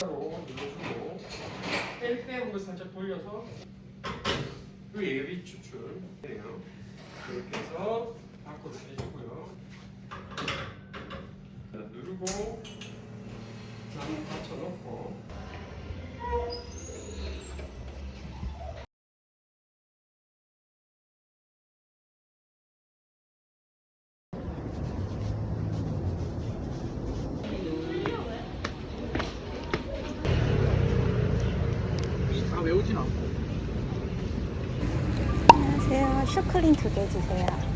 눌러주고 뺄때 살짝 돌려서 그 예비 추출해요. 이렇게 해서 밖으로 빼주고요. 누르고 나무 받쳐놓고 다 외우진 않고. 안녕하세요. 슈크림 2개 주세요.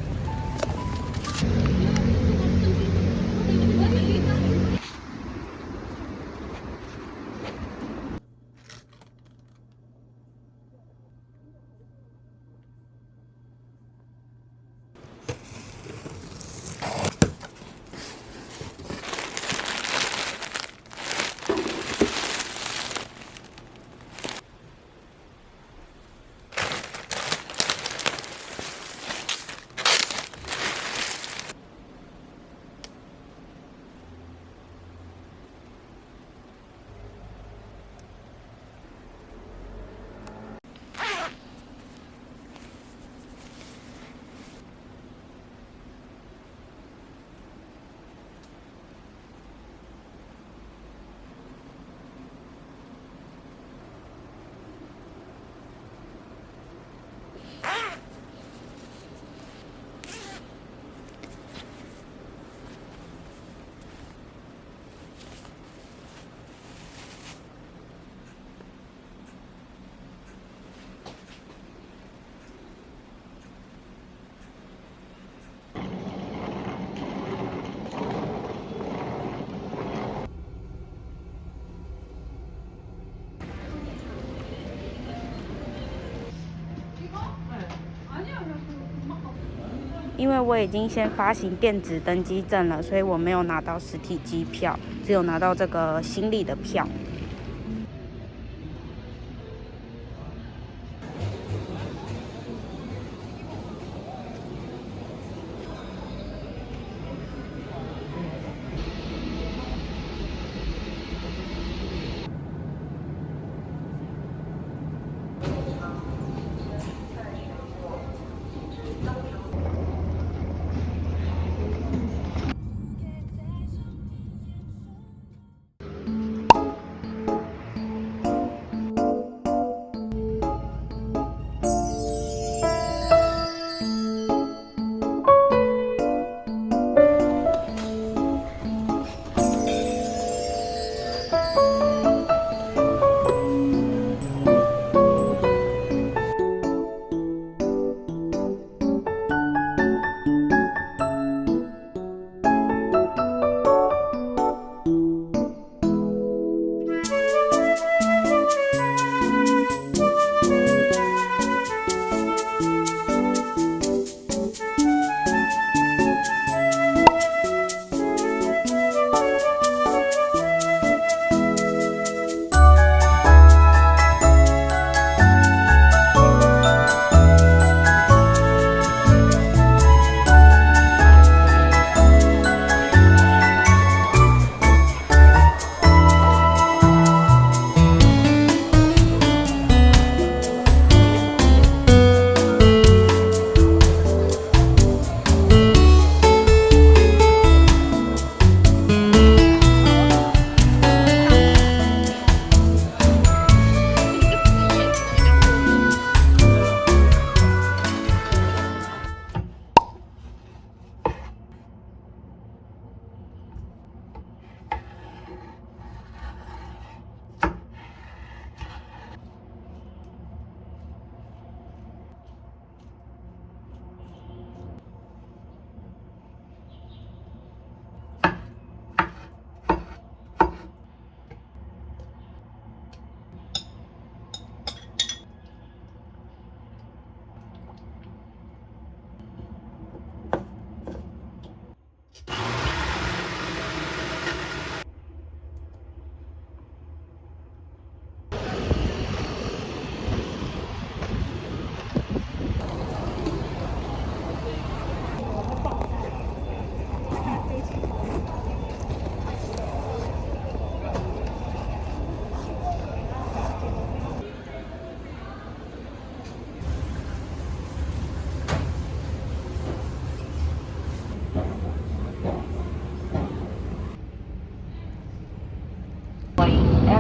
因为我已经先发行电子登机证了，所以我没有拿到实体机票，只有拿到这个行李的票。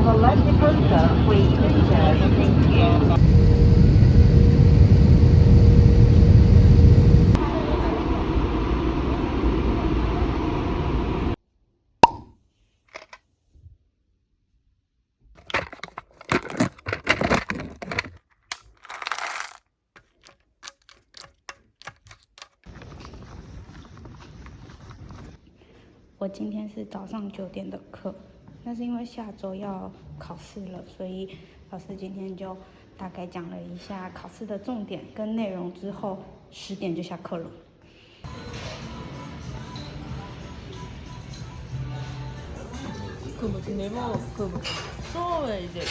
Arrival left departure, please return. Thank you.我今天是早上9点的课，那是因为下周要考试了，所以老师今天就大概讲了一下考试的重点跟内容，之後10点就下课了。그 뭐지 네모 그 수업에 이제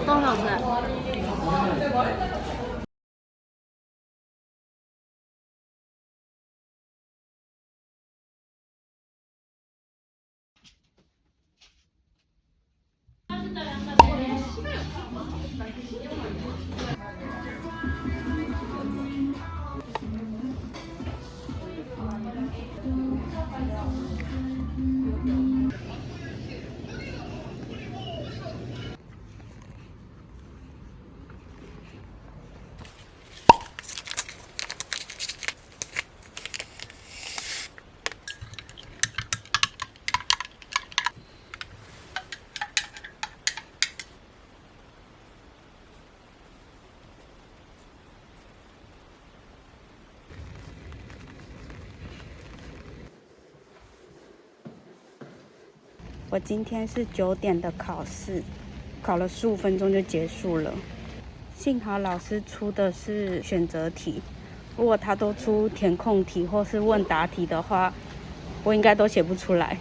多少岁？我今天是9点的考试，考了15分钟就结束了。幸好老师出的是选择题，如果他都出填空题或是问答题的话，我应该都写不出来。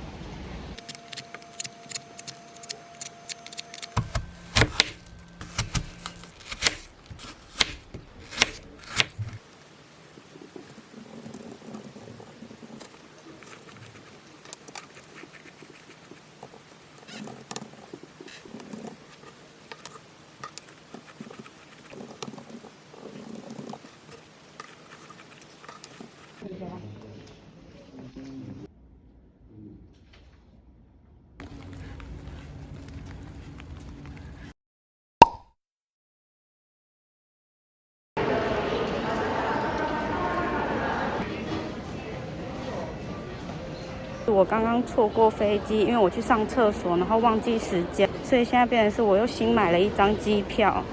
我刚刚错过飞机，因为我去上厕所，然后忘记时间，所以现在变成是我又新买了一张机票。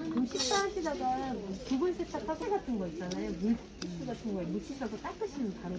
그럼 식사하시다가 부분 세탁 화세 같은 거 있잖아요. 물티슈 같은 거에 묻히셔서 닦으시면 바로.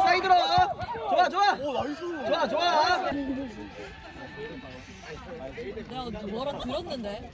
사이드로 좋아 좋아 오 나이스 좋아 좋아 내가 뭐라 들었는데?